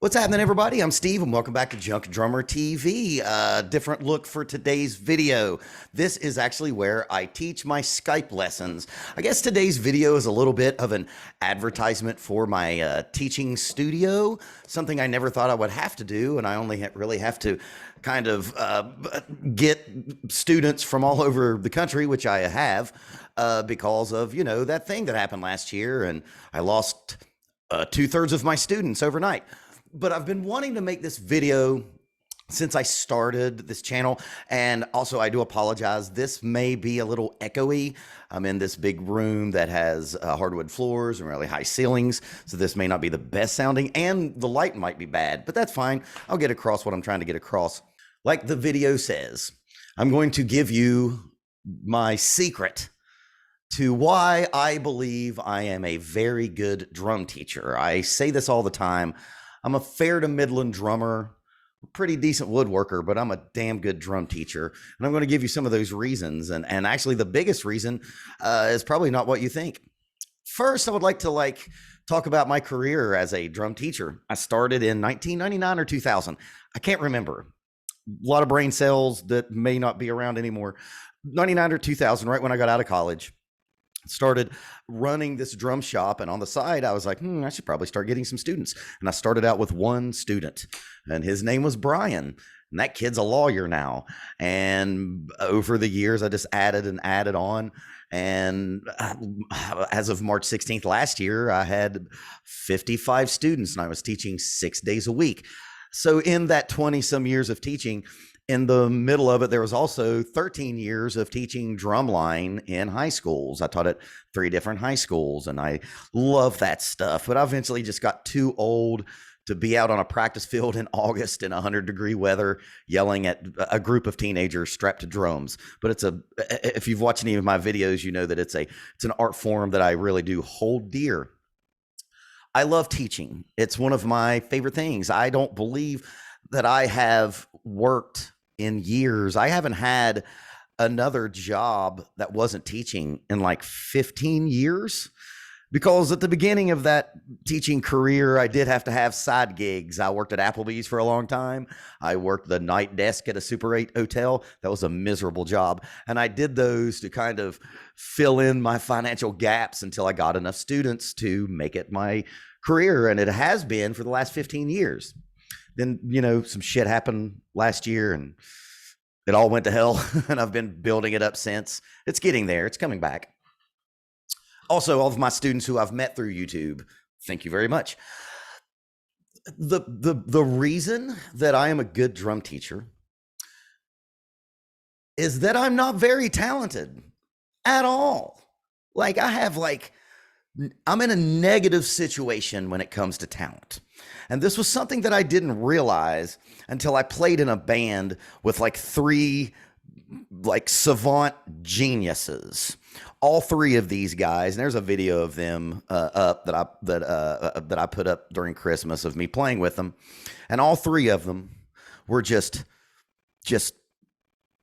What's happening, everybody? I'm Steve, and welcome back to Junk Drummer TV. Different look for today's video. This is actually where I teach my Skype lessons. I guess today's video is a little bit of an advertisement for my teaching studio, something I never thought I would have to do, and I only really have to kind of get students from all over the country, which I have, because of, that thing that happened last year, and I lost 2/3 of my students overnight. But I've been wanting to make this video since I started this channel. And also, I do apologize. This may be a little echoey. I'm in this big room that has hardwood floors and really high ceilings. So this may not be the best sounding, and the light might be bad, but that's fine. I'll get across what I'm trying to get across. Like the video says, I'm going to give you my secret to why I believe I am a very good drum teacher. I say this all the time. I'm a fair to Midland drummer, a pretty decent woodworker, but I'm a damn good drum teacher. And I'm going to give you some of those reasons. And actually, the biggest reason is probably not what you think. First, I would like to talk about my career as a drum teacher. I started in 1999 or 2000. I can't remember. A lot of brain cells that may not be around anymore. 99 or 2000, right when I got out of college. Started running this drum shop, and on the side I was like, I should probably start getting some students. And I started out with one student, and his name was Brian, and that kid's a lawyer now. And over the years I just added and added on, and as of March 16th last year, I had 55 students, and I was teaching 6 days a week. So in that 20 some years of teaching, in the middle of it, there was also 13 years of teaching drumline in high schools. I taught at 3 different high schools, and I love that stuff. But I eventually just got too old to be out on a practice field in August in 100-degree weather, yelling at a group of teenagers strapped to drums. But if you've watched any of my videos, you know that it's an art form that I really do hold dear. I love teaching. It's one of my favorite things. I don't believe that I have worked in years. I haven't had another job that wasn't teaching in 15 years, because at the beginning of that teaching career, I did have to have side gigs. I worked at Applebee's for a long time. I worked the night desk at a Super 8 hotel. That was a miserable job. And I did those to kind of fill in my financial gaps until I got enough students to make it my career. And it has been for the last 15 years. Then, some shit happened last year and it all went to hell, and I've been building it up since. It's getting there. It's coming back. Also, all of my students who I've met through YouTube, thank you very much. The reason that I am a good drum teacher is that I'm not very talented at all. I'm in a negative situation when it comes to talent. And this was something that I didn't realize until I played in a band with 3 savant geniuses. All 3 of these guys, and there's a video of them up that I put up during Christmas of me playing with them. And all 3 of them were just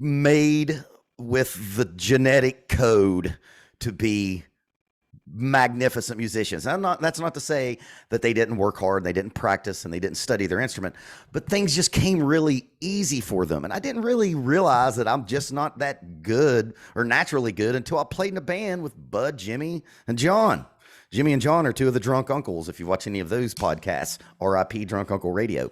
made with the genetic code to be magnificent musicians. That's not to say that they didn't work hard, they didn't practice, and they didn't study their instrument, but things just came really easy for them. And I didn't really realize that I'm just not that good or naturally good until I played in a band with Bud, Jimmy, and John. Jimmy and John are 2 of the drunk uncles, if you watch any of those podcasts, RIP Drunk Uncle Radio.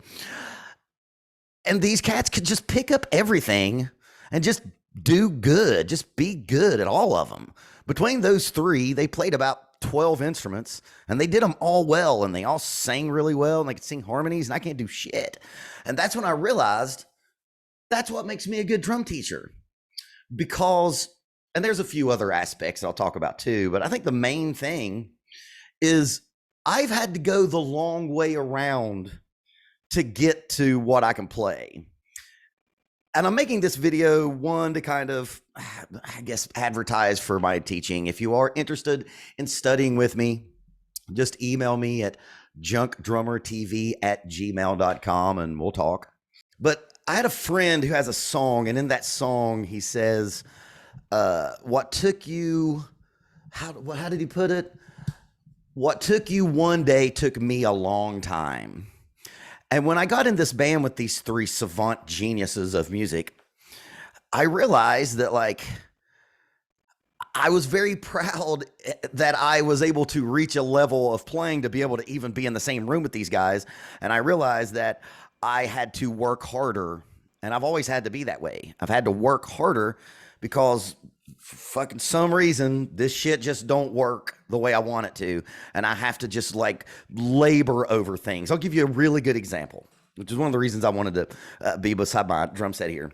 And these cats could just pick up everything and just do good, just be good at all of them. Between those 3, they played about 12 instruments, and they did them all well, and they all sang really well, and they could sing harmonies, and I can't do shit. And that's when I realized that's what makes me a good drum teacher. Because, and there's a few other aspects that I'll talk about too, but I think the main thing is I've had to go the long way around to get to what I can play. And I'm making this video, one, to kind of, I guess, advertise for my teaching. If you are interested in studying with me, just email me at junkdrummertv@gmail.com and we'll talk. But I had a friend who has a song, and in that song, he says, what took you, how did he put it? What took you one day took me a long time. And when I got in this band with these three savant geniuses of music, I realized that like I was very proud that I was able to reach a level of playing to be able to even be in the same room with these guys. And I realized that I had to work harder. And I've always had to be that way. I've had to work harder because for fucking some reason this shit just don't work the way I want it to. And I have to just like labor over things. I'll give you a really good example, which is one of the reasons I wanted to be beside my drum set here.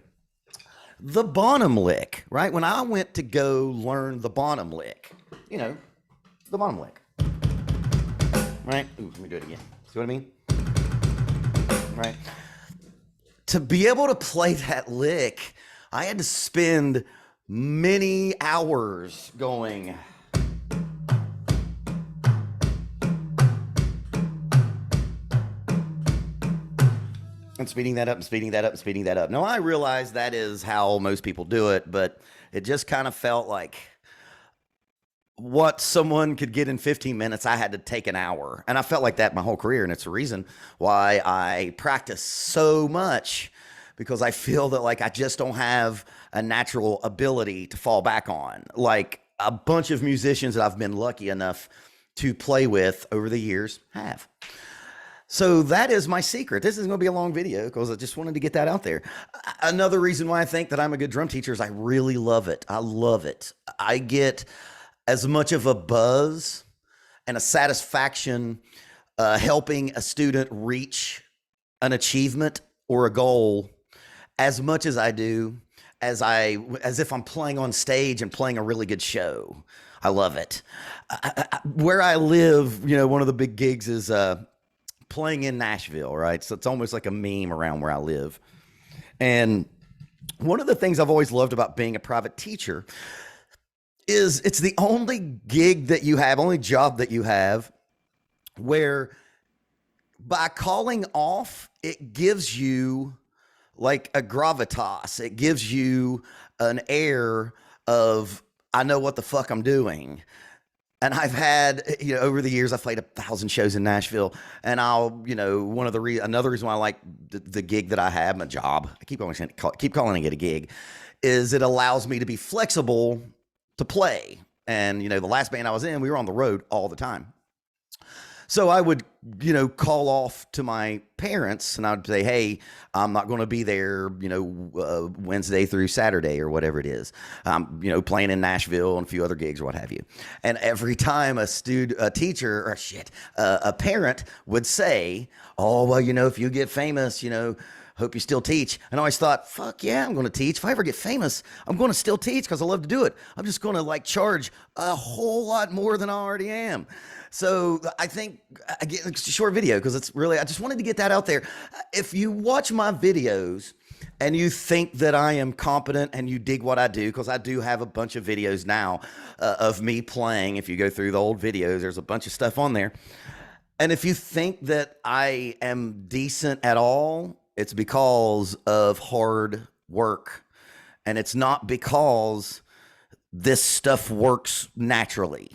The Bonham lick, right? When I went to go learn the Bonham lick, you know, the Bonham lick, right? Ooh, let me do it again. See what I mean? Right? To be able to play that lick, I had to spend many hours going. And speeding that up and speeding that up and speeding that up. Now, I realize that is how most people do it, but it just kind of felt like what someone could get in 15 minutes, I had to take an hour. And I felt like that my whole career. And it's the reason why I practice so much, because I feel that like I just don't have a natural ability to fall back on. Like a bunch of musicians that I've been lucky enough to play with over the years have. So that is my secret. This is going to be a long video because I just wanted to get that out there. Another reason why I think that I'm a good drum teacher is I really love it. I love it. I get as much of a buzz and a satisfaction helping a student reach an achievement or a goal as much as I do as if I'm playing on stage and playing a really good show. I love it. Where I live, you know, one of the big gigs is playing in Nashville, right? So it's almost like a meme around where I live. And one of the things I've always loved about being a private teacher is it's the only gig that you have, only job that you have where by calling off, it gives you like a gravitas. It gives you an air of, I know what the fuck I'm doing. And I've had, you know, over the years, I've played 1,000 shows in Nashville, and I'll, you know, another reason why I like the gig that I have, my job, I keep calling it a gig, is it allows me to be flexible to play. And, you know, the last band I was in, we were on the road all the time. So I would, you know, call off to my parents and I would say, hey, I'm not going to be there, you know, Wednesday through Saturday or whatever it is. You know, playing in Nashville and a few other gigs or what have you. And every time a parent would say, oh, well, you know, if you get famous, you know, hope you still teach. And I always thought, fuck yeah, I'm going to teach. If I ever get famous, I'm going to still teach because I love to do it. I'm just going to like charge a whole lot more than I already am. So I think, again, it's a short video because it's really, I just wanted to get that out there. If you watch my videos and you think that I am competent and you dig what I do, because I do have a bunch of videos now of me playing. If you go through the old videos, there's a bunch of stuff on there. And if you think that I am decent at all, it's because of hard work. And it's not because this stuff works naturally.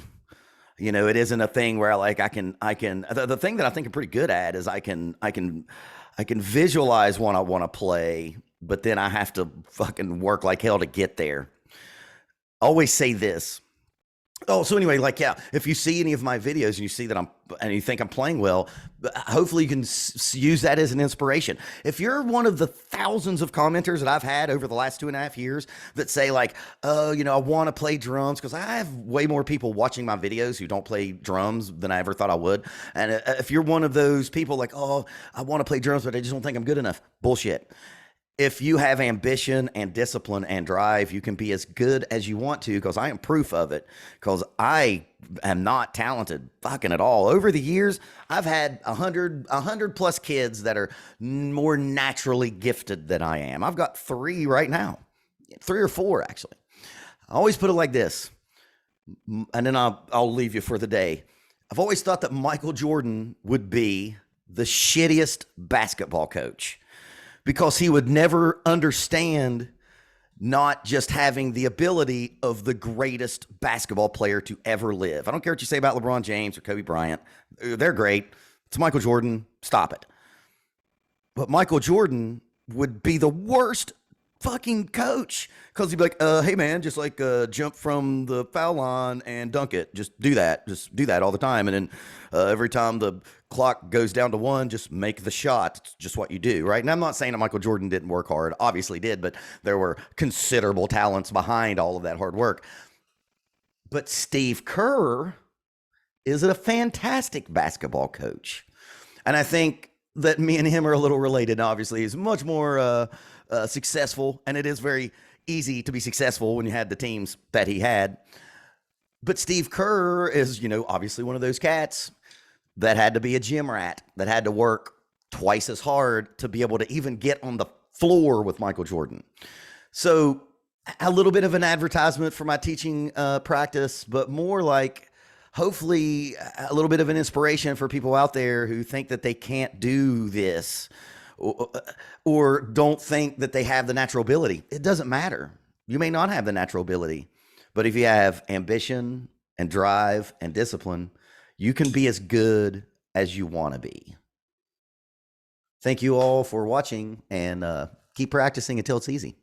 You know, it isn't a thing where like I can, the thing that I think I'm pretty good at is I can visualize what I want to play, but then I have to fucking work like hell to get there. Always say this. Oh, so anyway, like, yeah, if you see any of my videos and you see that and you think I'm playing well, hopefully you can use that as an inspiration. If you're one of the thousands of commenters that I've had over the last 2.5 years that say like, oh, you know, I want to play drums, because I have way more people watching my videos who don't play drums than I ever thought I would. And if you're one of those people like, oh, I want to play drums, but I just don't think I'm good enough. Bullshit. If you have ambition and discipline and drive, you can be as good as you want to, because I am proof of it, because I am not talented fucking at all. Over the years, I've had 100 plus kids that are more naturally gifted than I am. I've got 3 right now, 3 or 4 actually. I always put it like this, and then I'll leave you for the day. I've always thought that Michael Jordan would be the shittiest basketball coach, because he would never understand not just having the ability of the greatest basketball player to ever live. I don't care what you say about LeBron James or Kobe Bryant. They're great. It's Michael Jordan. Stop it. But Michael Jordan would be the worst fucking coach because he'd be like, hey man, just like jump from the foul line and dunk it. Just do that. Just do that all the time. And then every time the clock goes down to one, just make the shot. It's just what you do, right? And I'm not saying that Michael Jordan didn't work hard. Obviously did, but there were considerable talents behind all of that hard work. But Steve Kerr is a fantastic basketball coach. And I think that me and him are a little related. Obviously, he's much more successful, and it is very easy to be successful when you had the teams that he had. But Steve Kerr is, obviously one of those cats that had to be a gym rat, that had to work twice as hard to be able to even get on the floor with Michael Jordan. So a little bit of an advertisement for my teaching practice, but more like hopefully a little bit of an inspiration for people out there who think that they can't do this or don't think that they have the natural ability. It doesn't matter. You may not have the natural ability, but if you have ambition and drive and discipline, you can be as good as you want to be. Thank you all for watching, and keep practicing until it's easy.